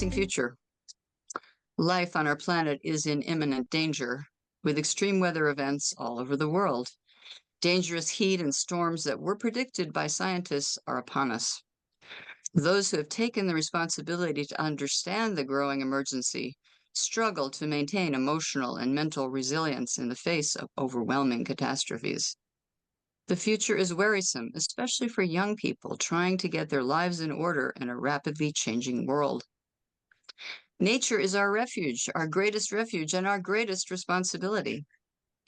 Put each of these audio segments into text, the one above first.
Facing future. Life on our planet is in imminent danger, with extreme weather events all over the world. Dangerous heat and storms that were predicted by scientists are upon us. Those who have taken the responsibility to understand the growing emergency struggle to maintain emotional and mental resilience in the face of overwhelming catastrophes. The future is worrisome, especially for young people trying to get their lives in order in a rapidly changing world. Nature is our refuge, and our greatest responsibility.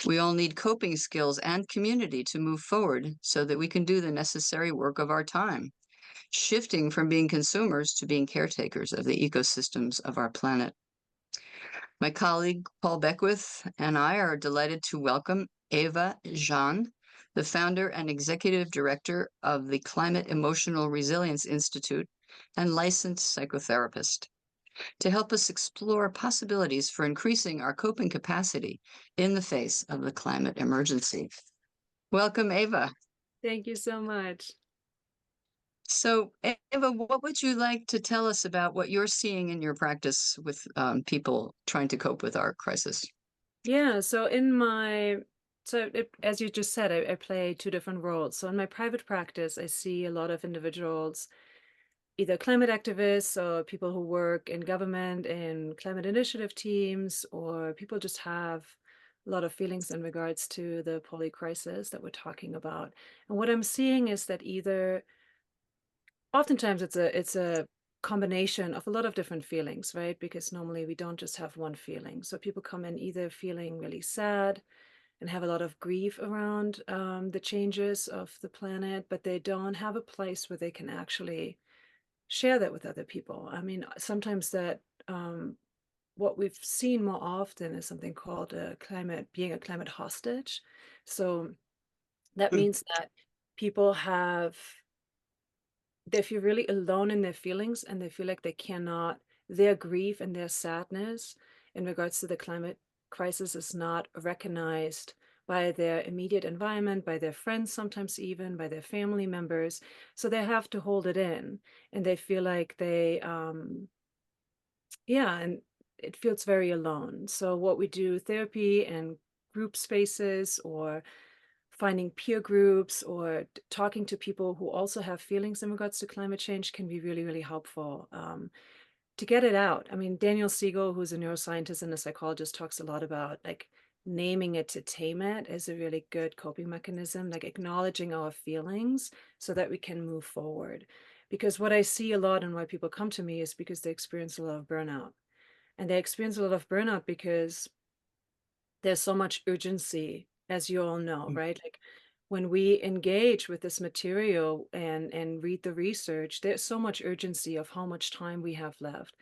We all need coping skills and community to move forward so that we can do the necessary work of our time, shifting from being consumers to being caretakers of the ecosystems of our planet. My colleague, Paul Beckwith, and I are delighted to welcome Eva Jahn, the founder and executive director of the Climate Emotional Resilience Institute and licensed psychotherapist, to help us explore possibilities for increasing our coping capacity in the face of the climate emergency. Welcome, Eva. Thank you so much. So, Eva, what would you like to tell us about what you're seeing in your practice with people trying to cope with our crisis? Yeah, so as you just said, I play two different roles. So in my private practice, I see a lot of individuals, either climate activists or people who work in government and climate initiative teams, or people just have a lot of feelings in regards to the poly crisis that we're talking about. And what I'm seeing is that oftentimes it's a combination of a lot of different feelings, right? Because normally we don't just have one feeling. So people come in either feeling really sad and have a lot of grief around the changes of the planet, but they don't have a place where they can actually share that with other people. I mean, sometimes what we've seen more often is something called being a climate hostage. So that means that people they feel really alone in their feelings, and they feel like their grief and their sadness in regards to the climate crisis is not recognized by their immediate environment, by their friends, sometimes even by their family members. So they have to hold it in, and they feel like and it feels very alone. So what we do, therapy and group spaces, or finding peer groups, or talking to people who also have feelings in regards to climate change, can be really, really helpful to get it out. I mean, Daniel Siegel, who's a neuroscientist and a psychologist, talks a lot about like naming it to tame it is a really good coping mechanism, like acknowledging our feelings so that we can move forward. Because what I see a lot and why people come to me is because they experience a lot of burnout. And they experience a lot of burnout because there's so much urgency, as you all know, right? Like when we engage with this material and read the research, there's so much urgency of how much time we have left.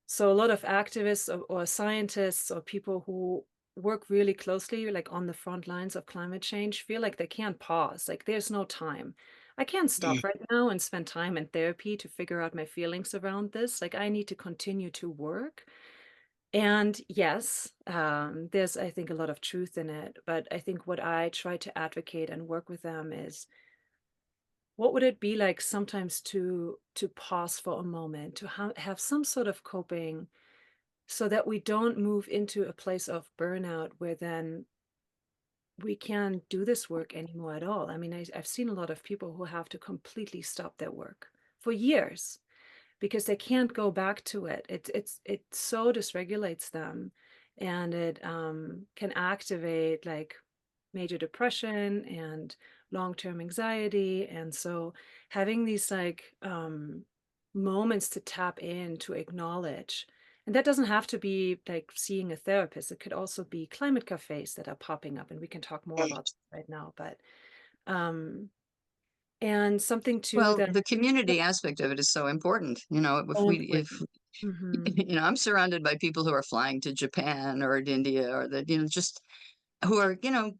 So a lot of activists or scientists or people who work really closely, like on the front lines of climate change, feel like they can't pause. Like there's no time. I can't stop right now and spend time in therapy to figure out my feelings around this. Like I need to continue to work. And yes, there's, I think, a lot of truth in it. But I think what I try to advocate and work with them is, what would it be like sometimes to pause for a moment, to have some sort of coping, so that we don't move into a place of burnout where then we can't do this work anymore at all. I mean, I've seen a lot of people who have to completely stop their work for years because they can't go back to it. It so dysregulates them, and it can activate like major depression and long-term anxiety. And so having these like moments to tap in, to acknowledge, and that doesn't have to be like seeing a therapist. It could also be climate cafes that are popping up, and we can talk more about that right now. But and something too Well, that the community aspect of it is so important. You know, so important. I'm surrounded by people who are flying to Japan or to India, or that, just who are,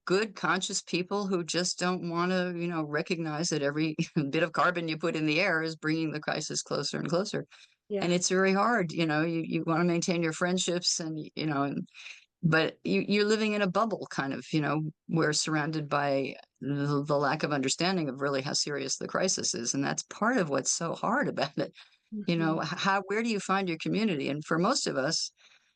good, conscious people who just don't want to, recognize that every bit of carbon you put in the air is bringing the crisis closer and closer. And Yeah. it's very hard, you want to maintain your friendships, but you're living in a bubble kind of, we're surrounded by the lack of understanding of really how serious the crisis is. And that's part of what's so hard about it. Mhm. Where do you find your community? And for most of us,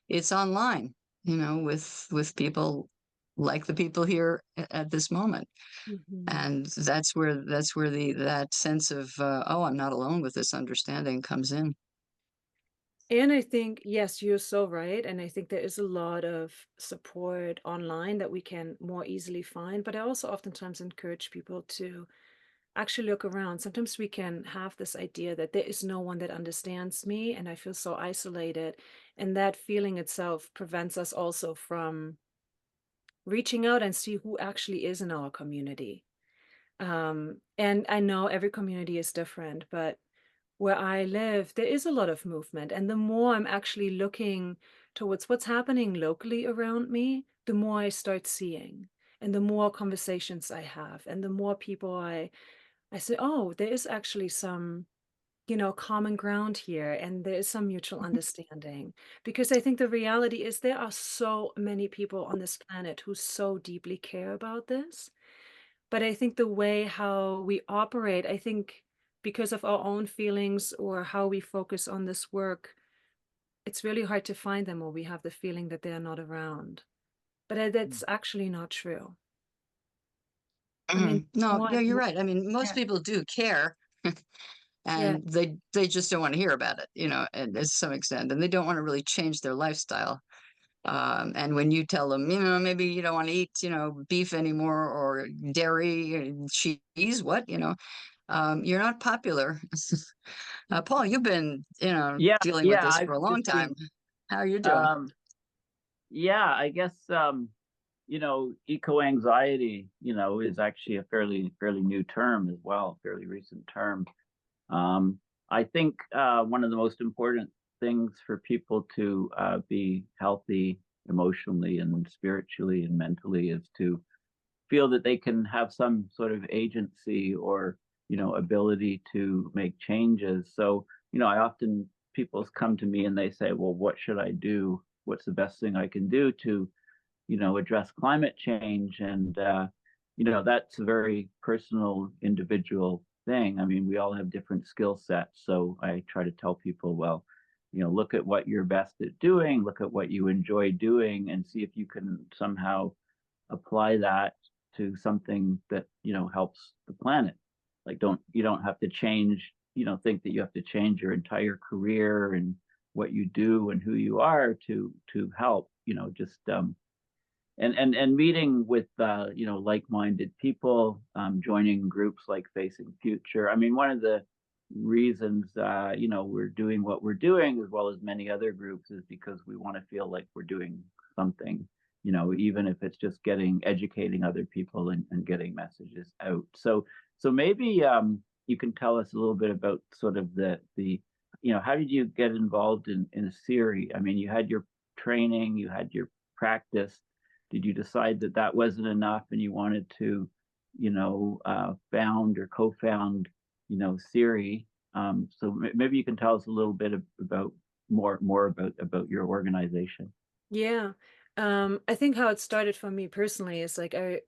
it's online, with people like the people here at this moment. Mhm. And that's where that sense of, oh, I'm not alone with this understanding comes in. And I think, yes, you're so right. And I think there is a lot of support online that we can more easily find. But I also oftentimes encourage people to actually look around. Sometimes we can have this idea that there is no one that understands me, and I feel so isolated. And that feeling itself prevents us also from reaching out and see who actually is in our community. And I know every community is different, but where I live, there is a lot of movement. And the more I'm actually looking towards what's happening locally around me, the more I start seeing. And the more conversations I have, and the more people I say, oh, there is actually some, common ground here, and there is some mutual understanding. Because I think the reality is there are so many people on this planet who so deeply care about this. But I think the way how we operate, I think because of our own feelings or how we focus on this work, it's really hard to find them, or we have the feeling that they're not around. But that's actually not true. I mean, No, more no, and you're more. right. I mean, most Yeah. people do care, Yeah. and they just don't want to hear about it, and to some extent, and they don't want to really change their lifestyle. And when you tell them, maybe you don't want to eat, beef anymore or dairy, cheese, what, you're not popular. Paul, you've been, Yeah, dealing with yeah, this I've for a long just time. been How are you doing? um yeah, I guess eco anxiety, is actually a fairly new term as well, fairly recent term. Um I think one of the most important things for people to be healthy emotionally and spiritually and mentally is to feel that they can have some sort of agency or ability to make changes. So I often people come to me and they say, well, what should I do? What's the best thing I can do to address climate change? And that's a very personal individual thing. I mean, we all have different skill sets, so I try to tell people, well, look at what you're best at doing, look at what you enjoy doing, and see if you can somehow apply that to something that helps the planet. Like, don't have to change, think that you have to change your entire career and what you do and who you are to help. Just and meeting with like-minded people, joining groups like Facing Future. I mean, one of the reasons we're doing what we're doing, as well as many other groups, is because we want to feel like we're doing something, even if it's just educating other people and getting messages out. So maybe you can tell us a little bit about sort of the how did you get involved in CERI? I mean, you had your training, you had your practice. Did you decide that that wasn't enough and you wanted to, found or co-found, CERI? So maybe you can tell us a little bit about more about your organization. Yeah. I think how it started for me personally is like I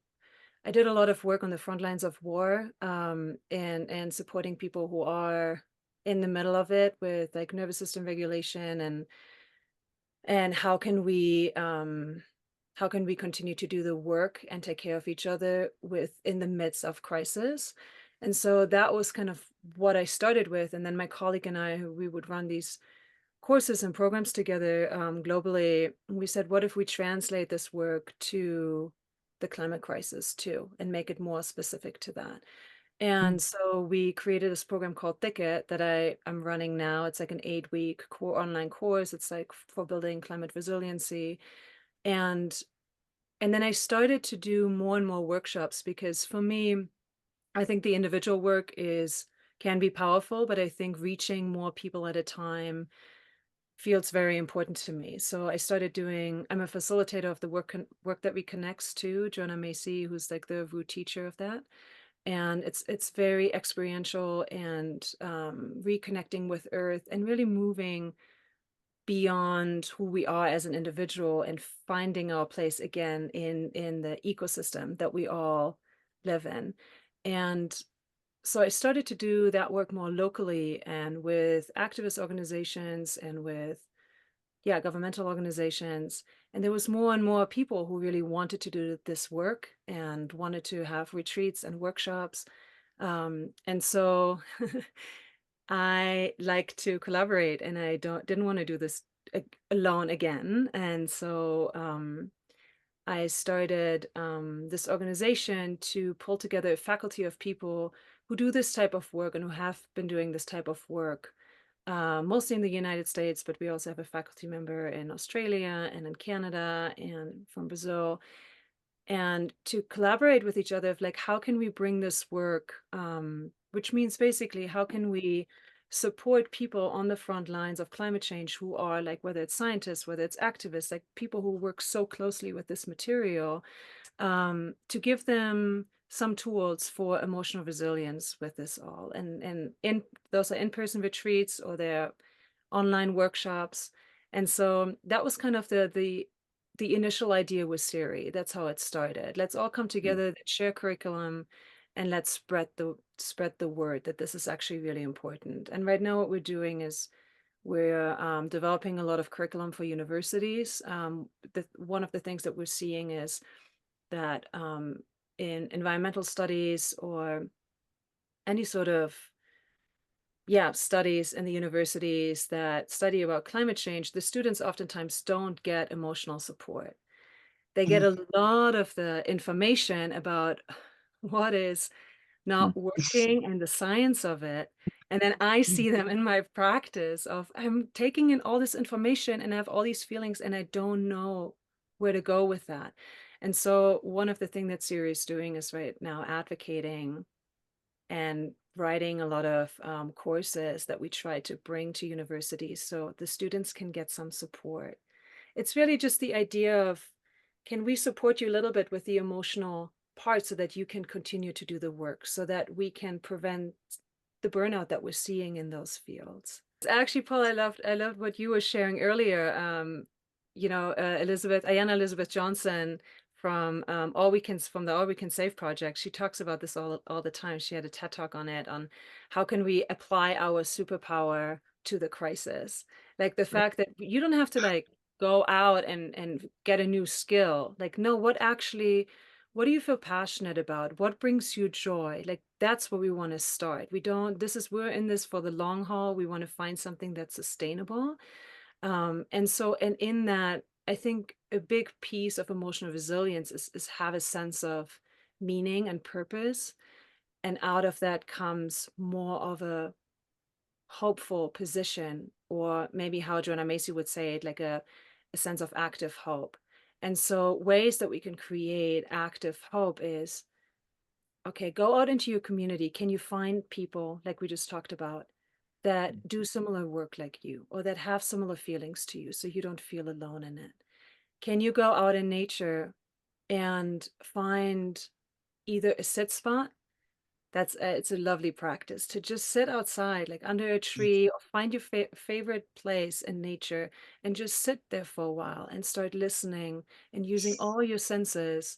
did a lot of work on the front lines of war, and supporting people who are in the middle of it with like nervous system regulation, and how can we continue to do the work and take care of each other with in the midst of crisis. And so that was kind of what I started with. And then my colleague and I, we would run these courses and programs together, globally. We said, what if we translate this work to the climate crisis too, and make it more specific to that? And so we created this program called Thicket that I'm running now. It's like an 8-week core online course. It's like for building climate resiliency. And and then I started to do more and more workshops, because for me, I think the individual work is can be powerful, but I think reaching more people at a time feels very important to me. So I started I'm a facilitator of the work that we connects to, Jonah Macy, who's like the root teacher of that. And it's very experiential, and reconnecting with Earth and really moving beyond who we are as an individual and finding our place again in the ecosystem that we all live in. And so I started to do that work more locally and with activist organizations and with, yeah, governmental organizations. And there was more and more people who really wanted to do this work and wanted to have retreats and workshops. And so I like to collaborate, and I didn't want to do this alone again. And so I started this organization to pull together a faculty of people who do this type of work and who have been doing this type of work, mostly in the United States, but we also have a faculty member in Australia and in Canada and from Brazil, and to collaborate with each other of like, how can we bring this work, which means basically, how can we support people on the front lines of climate change who are like, whether it's scientists, whether it's activists, like people who work so closely with this material, to give them some tools for emotional resilience with this all. And in those are in-person retreats or they're online workshops. And so that was kind of the initial idea with CERI. That's how it started. Let's all come together, share curriculum, and let's spread the word that this is actually really important. And right now what we're doing is we're developing a lot of curriculum for universities. One of the things that we're seeing is that in environmental studies or any sort of, yeah, studies in the universities that study about climate change, the students oftentimes don't get emotional support. They get a lot of the information about what is not working and the science of it. And then I see them in my practice of I'm taking in all this information and I have all these feelings and I don't know where to go with that. And so one of the things that CERI is doing is right now advocating and writing a lot of courses that we try to bring to universities so the students can get some support. It's really just the idea of, can we support you a little bit with the emotional part so that you can continue to do the work, so that we can prevent the burnout that we're seeing in those fields. Actually, Paul, I loved what you were sharing earlier. Ayanna Elizabeth Johnson from the All We Can Save project, she talks about this all the time. She had a TED talk on it, on how can we apply our superpower to the crisis. Like the fact that you don't have to like go out and get a new skill. Like, no, what do you feel passionate about? What brings you joy? Like, that's where we want to start. We're in this for the long haul. We want to find something that's sustainable. And in that, I think a big piece of emotional resilience is have a sense of meaning and purpose. And out of that comes more of a hopeful position, or maybe how Joanna Macy would say it, like a sense of active hope. And so ways that we can create active hope is, okay, go out into your community. Can you find people, like we just talked about, that do similar work like you, or that have similar feelings to you, so you don't feel alone in it? Can you go out in nature and find either a sit spot? It's a lovely practice to just sit outside, like under a tree, or find your favorite place in nature and just sit there for a while and start listening and using all your senses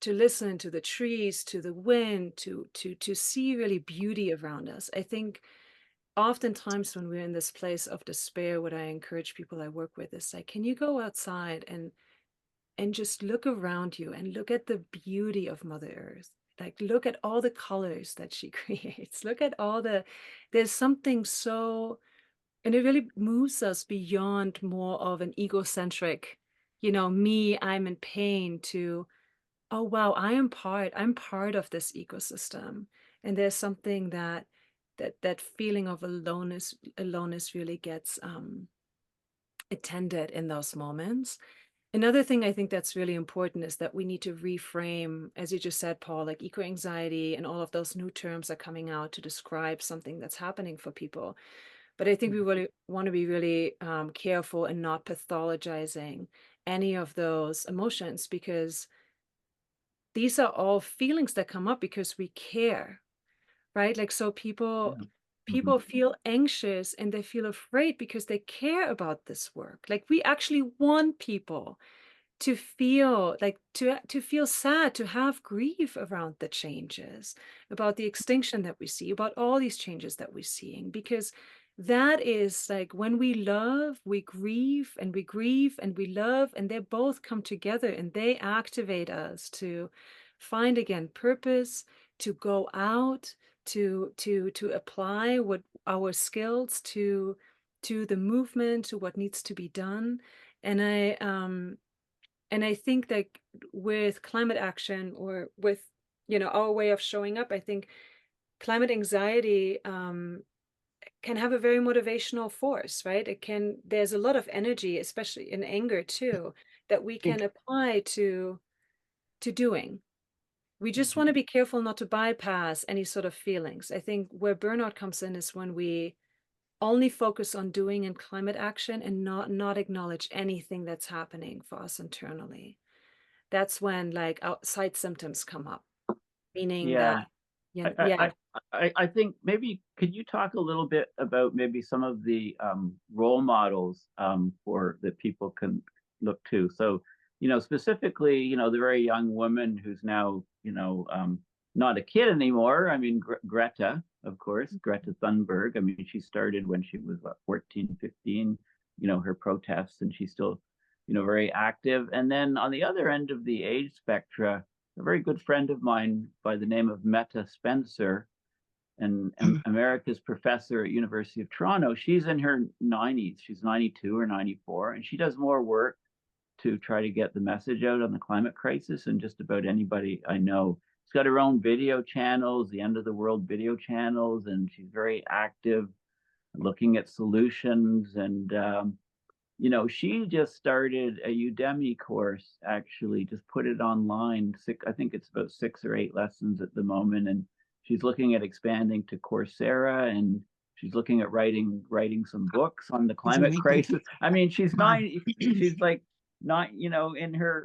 to listen to the trees, to the wind, to see really beauty around us. I think oftentimes when we're in this place of despair, what I encourage people I work with is like, can you go outside and just look around you and look at the beauty of Mother Earth? Like, look at all the colors that she creates. Look at there's something so, and it really moves us beyond more of an egocentric, me, I'm in pain, to, oh, wow, I'm part of this ecosystem. And there's something that feeling of aloneness really gets attended in those moments. Another thing I think that's really important is that we need to reframe, as you just said, Paul, like eco-anxiety and all of those new terms are coming out to describe something that's happening for people. But I think we really want to be really careful in not pathologizing any of those emotions, because these are all feelings that come up because we care, right? Like, so people feel anxious and they feel afraid because they care about this work. Like, we actually want people to feel like to feel sad, to have grief around the changes, about the extinction that we see, about all these changes that we're seeing, because that is like when we love, we grieve, and we grieve and we love, and they both come together and they activate us to find again purpose, to go out, to apply what our skills to the movement, to what needs to be done. And I think that with climate action, or with, our way of showing up, I think climate anxiety can have a very motivational force, right? There's a lot of energy, especially in anger too, that we can apply to doing. We just want to be careful not to bypass any sort of feelings. I think where burnout comes in is when we only focus on doing in climate action and not acknowledge anything that's happening for us internally. That's when like outside symptoms come up, meaning that, I think maybe could you talk a little bit about maybe some of the role models for that people can look to. So, specifically, the very young woman who's now, not a kid anymore. I mean, Greta, of course, Greta Thunberg. I mean, she started when she was 14, 15, her protests, and she's still, very active. And then on the other end of the age spectrum, a very good friend of mine by the name of Meta Spencer, and America's professor at University of Toronto. She's in her 90s. She's 92 or 94, and she does more work to try to get the message out on the climate crisis than just about anybody I know. She's got her own video channels, the End of the World video channels, and she's very active looking at solutions. And she just started a Udemy course, actually, just put it online. I think it's about 6 or 8 lessons at the moment. And she's looking at expanding to Coursera, and she's looking at writing some books on the climate crisis. I mean, she's she's like not, in her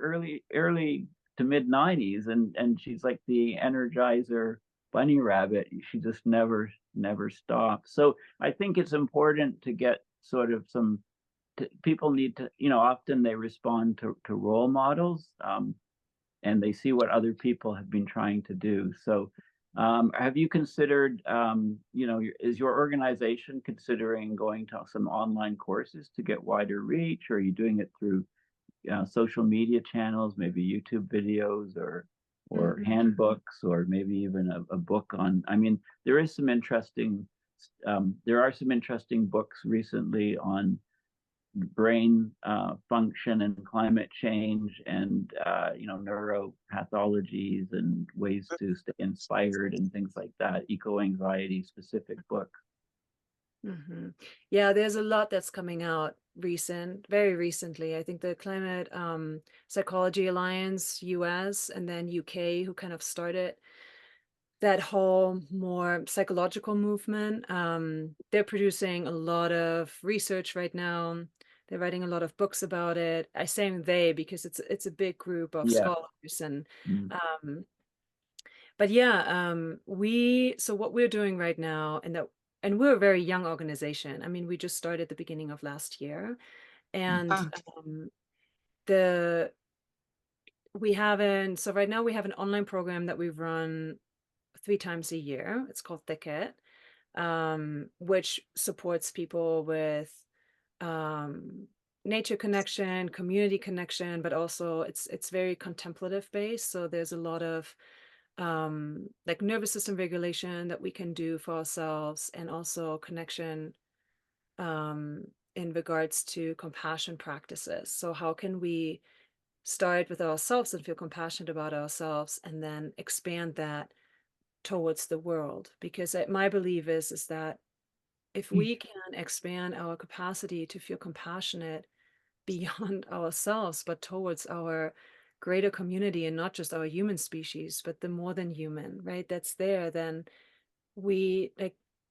early to mid 90s, and she's like the Energizer bunny rabbit. She just never stops. So I think it's important to get sort of some people need to, often they respond to role models, and they see what other people have been trying to do. So have you considered, is your organization considering going to some online courses to get wider reach? Or are you doing it through social media channels, maybe YouTube videos, or handbooks, or maybe even a book on, I mean, there are some interesting books recently on brain function and climate change, and neuropathologies and ways to stay inspired and things like that. Eco-anxiety specific books. Yeah, there's a lot that's coming out very recently. I think the Climate Psychology Alliance US and then UK, who kind of started that whole more psychological movement, they're producing a lot of research right now. They're writing a lot of books about it. I say they because it's a big group of scholars, and but yeah, so what we're doing right now, and we're a very young organization. I mean, we just started the beginning of last year, and so right now we have an online program that we run 3 times a year. It's called Thicket, which supports people with nature connection, community connection, but also it's very contemplative based. So there's a lot of like nervous system regulation that we can do for ourselves, and also connection in regards to compassion practices. So how can we start with ourselves and feel compassionate about ourselves, and then expand that towards the world? Because my belief is that if we can expand our capacity to feel compassionate beyond ourselves, but towards our greater community, and not just our human species, but the more than human, right? That's there, then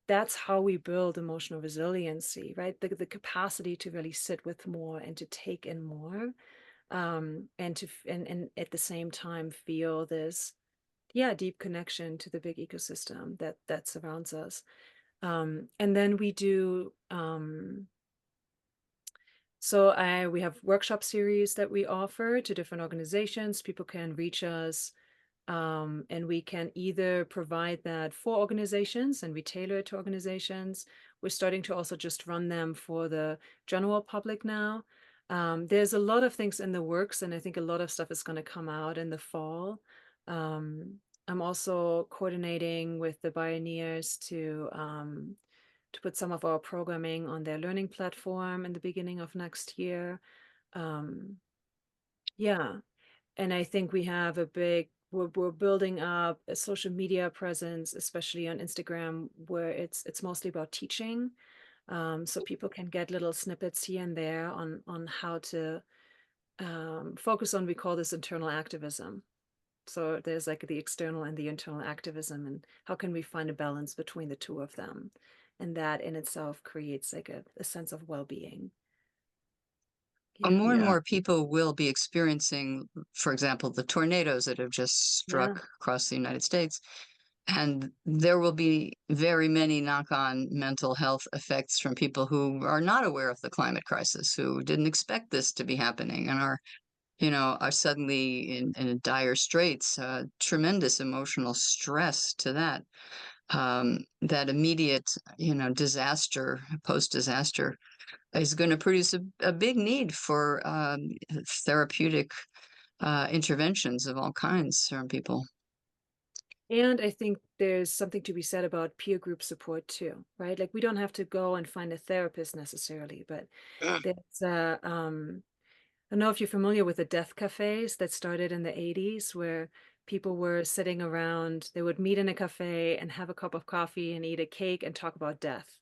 that's how we build emotional resiliency, right? The capacity to really sit with more and to take in more, and at the same time feel this deep connection to the big ecosystem that surrounds us. And then we do So we have workshop series that we offer to different organizations. People can reach us, and we can either provide that for organizations and we tailor it to organizations. We're starting to also just run them for the general public now. There's a lot of things in the works, and I think a lot of stuff is going to come out in the fall. I'm also coordinating with the Bioneers to put some of our programming on their learning platform in the beginning of next year. Yeah, and I think we have we're building up a social media presence, especially on Instagram, where it's mostly about teaching. So people can get little snippets here and there on how to focus on, we call this internal activism. So there's like the external and the internal activism, and how can we find a balance between the two of them? And that in itself creates like a sense of well-being. Yeah. More and Yeah. more people will be experiencing, for example, the tornadoes that have just Yeah. struck across the United States. And there will be very many knock-on mental health effects from people who are not aware of the climate crisis, who didn't expect this to be happening and are suddenly in dire straits, tremendous emotional stress to that. That immediate, disaster, post-disaster is going to produce a big need for therapeutic interventions of all kinds from people. And I think there's something to be said about peer group support too, right? Like we don't have to go and find a therapist necessarily, but Mm. there's I don't know if you're familiar with the death cafes that started in the 80s, where people were sitting around, they would meet in a cafe and have a cup of coffee and eat a cake and talk about death.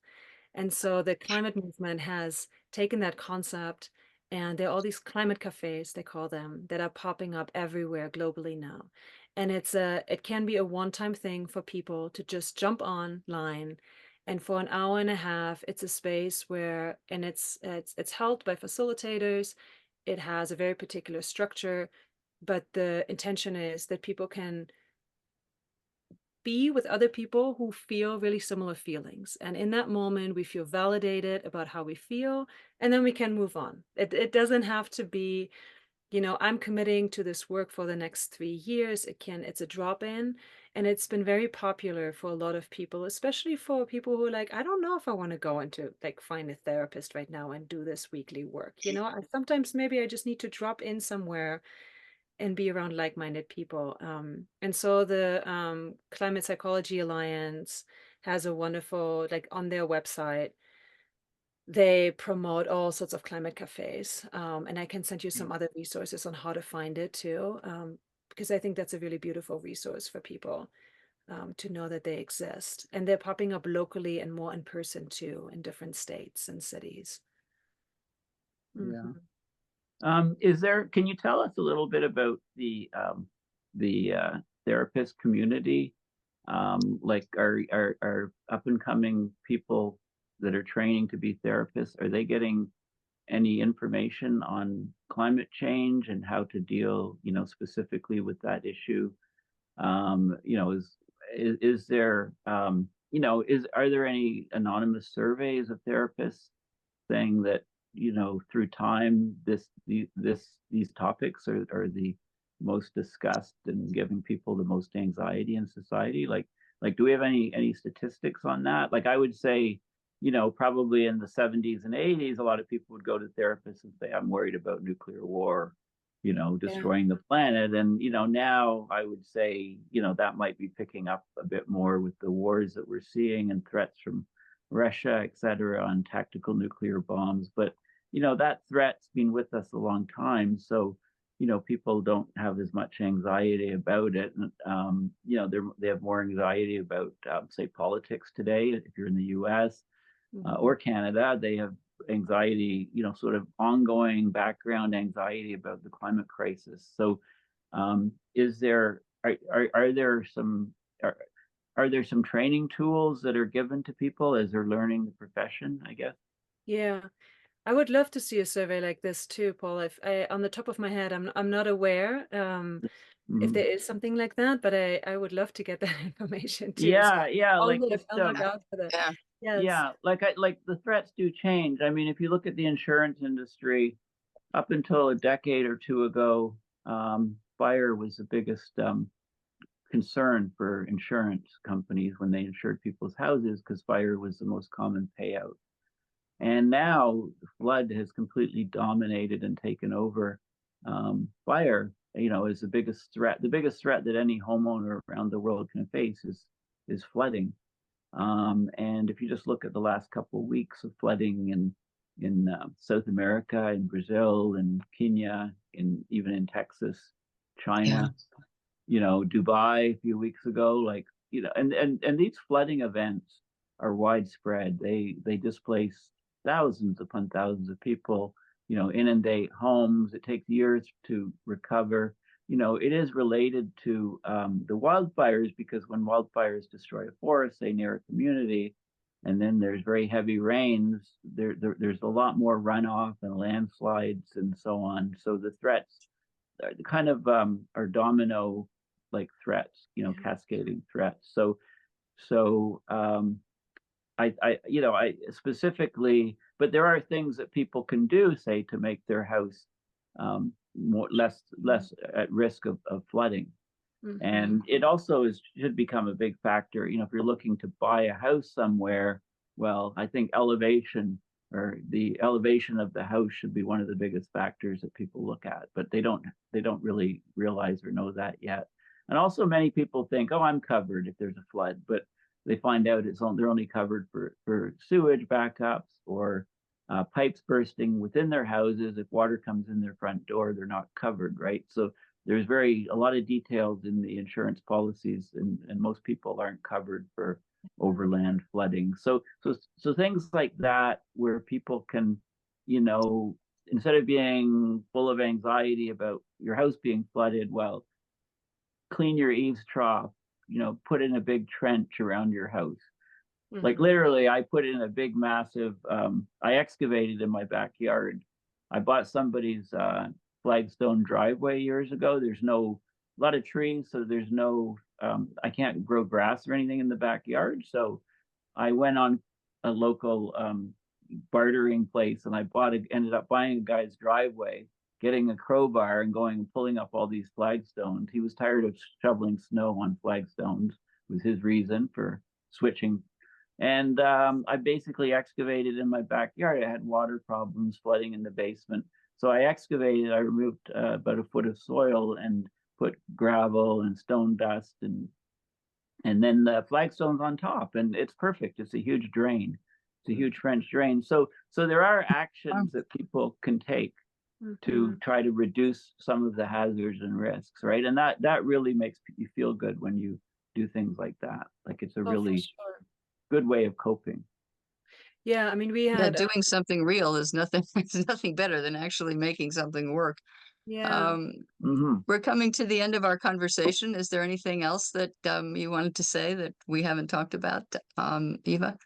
And so the climate movement has taken that concept, and there are all these climate cafes, they call them, that are popping up everywhere globally now. And it can be a one-time thing for people to just jump online, and for an hour and a half, it's a space where, and it's held by facilitators. It has a very particular structure, but the intention is that people can be with other people who feel really similar feelings. And in that moment, we feel validated about how we feel, and then we can move on. It doesn't have to be, I'm committing to this work for the next 3 years. It's a drop in. And it's been very popular for a lot of people, especially for people who are like, I don't know if I want to go into like find a therapist right now and do this weekly work. Sometimes maybe I just need to drop in somewhere and be around like-minded people. And so the Climate Psychology Alliance has a wonderful, like on their website, they promote all sorts of climate cafes. And I can send you some other resources on how to find it too, because I think that's a really beautiful resource for people to know that they exist. And they're popping up locally and more in person too, in different states and cities. Yeah. Mhm. Can you tell us a little bit about the therapist community? Like are up and coming people that are training to be therapists, are they getting any information on climate change and how to deal, specifically with that issue? Is there, are there any anonymous surveys of therapists saying that, through time, these topics are the most discussed and giving people the most anxiety in society? Like, do we have any statistics on that? Like, I would say, probably in the 70s and 80s, a lot of people would go to therapists and say, I'm worried about nuclear war, Yeah. destroying the planet. And, now I would say, that might be picking up a bit more with the wars that we're seeing and threats from Russia, et cetera, on tactical nuclear bombs. But, that threat's been with us a long time. So, people don't have as much anxiety about it. And, they have more anxiety about, say, politics today. If you're in the US or Canada, they have anxiety, sort of ongoing background anxiety about the climate crisis. So, are there some training tools that are given to people as they're learning the profession, I guess? Yeah. I would love to see a survey like this too, Paul. If on the top of my head, I'm not aware if Mhm. there is something like that, but I would love to get that information too. So Yeah, I'll like just look out for that. Yeah. Yes. Yeah, like the threats do change. I mean, if you look at the insurance industry, up until a decade or two ago, fire was the biggest concern for insurance companies when they insured people's houses, because fire was the most common payout. And now flood has completely dominated and taken over. Fire, is the biggest threat. The biggest threat that any homeowner around the world can face is flooding. And if you just look at the last couple of weeks of flooding in South America, in Brazil, in Kenya, even in Texas, China, Dubai a few weeks ago, and these flooding events are widespread. They displace thousands upon thousands of people, inundate homes. It takes years to recover. It is related to the wildfires, because when wildfires destroy a forest, say near a community, and then there's very heavy rains, there's a lot more runoff and landslides and so on. So the threats kind of are domino like threats, cascading threats. So I specifically, but there are things that people can do, say, to make their house less at risk of flooding. And it also should become a big factor. If you're looking to buy a house somewhere, well, I think elevation, or the elevation of the house, should be one of the biggest factors that people look at, but they don't really realize or know that yet. And also, many people think, oh, I'm covered if there's a flood, but they find out they're only covered for sewage backups, or pipes bursting within their houses. If water comes in their front door, they're not covered, right? So there's a lot of details in the insurance policies, and most people aren't covered for overland flooding. So things like that, where people can, instead of being full of anxiety about your house being flooded, well, clean your eaves trough, put in a big trench around your house. Like literally, I put in a big, massive, I excavated in my backyard. I bought somebody's flagstone driveway years ago. There's a lot of trees, so there's no, I can't grow grass or anything in the backyard. So I went on a local bartering place, and I ended up buying a guy's driveway, getting a crowbar and going and pulling up all these flagstones. He was tired of shoveling snow on flagstones, was his reason for switching. And I basically excavated in my backyard. I had water problems, flooding in the basement. So I removed about a foot of soil and put gravel and stone dust, and then the flagstones on top, and it's perfect. It's a huge drain. It's a huge French drain. So there are actions that people can take to try to reduce some of the hazards and risks, right? And that really makes you feel good when you do things like that. Like, it's a really good way of coping. Yeah, I mean, we had doing something real is nothing. It's nothing better than actually making something work. We're coming to the end of our conversation. Is there anything else that you wanted to say that we haven't talked about, Eva?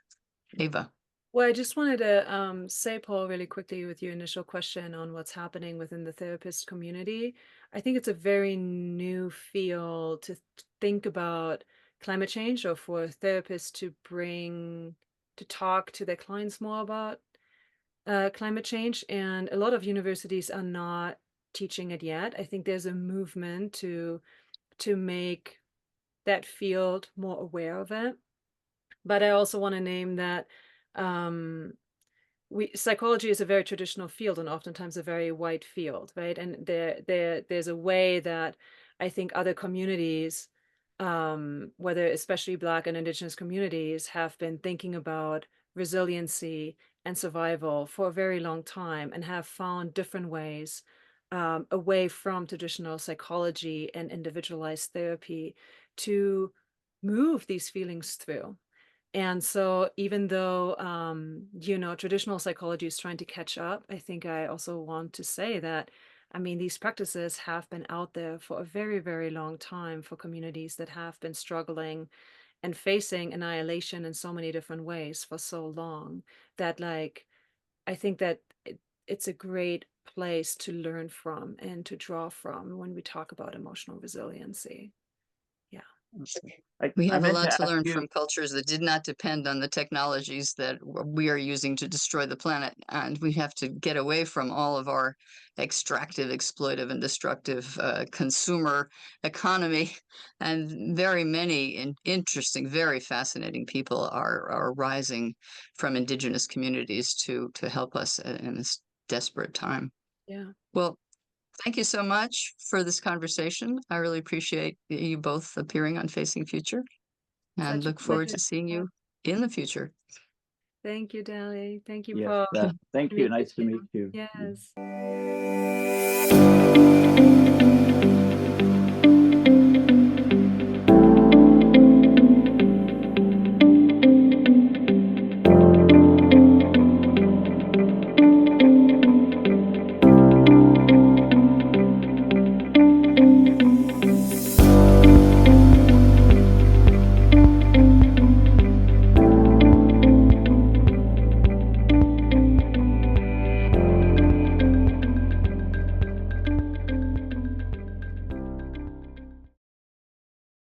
Well, I just wanted to say, Paul, really quickly, with your initial question on what's happening within the therapist community. I think it's a very new field to think about climate change, or for therapists to talk to their clients more about climate change. And a lot of universities are not teaching it yet. I think there's a movement to make that field more aware of it. But I also want to name that psychology is a very traditional field, and oftentimes a very white field, right? And there's a way that I think other communities, whether especially Black and Indigenous communities, have been thinking about resiliency and survival for a very long time, and have found different ways away from traditional psychology and individualized therapy to move these feelings through. And so even though, traditional psychology is trying to catch up, I think I also want to say that, I mean, these practices have been out there for a very, very long time for communities that have been struggling and facing annihilation in so many different ways for so long, that, like, I think that it's a great place to learn from and to draw from when we talk about emotional resiliency. Yeah. We I have a meant lot to to ask learn you. from cultures that did not depend on the technologies that we are using to destroy the planet. And we have to get away from all of our extractive, exploitive, and destructive consumer economy. And very many interesting, very fascinating people are rising from indigenous communities to help us in this desperate time. Yeah. Well, thank you so much for this conversation. I really appreciate you both appearing on Facing Future and Such a look forward pleasure. to seeing you in the future. Thank you, Dali. Thank you, Yes, Paul. thank you. Nice to meet you. Yes.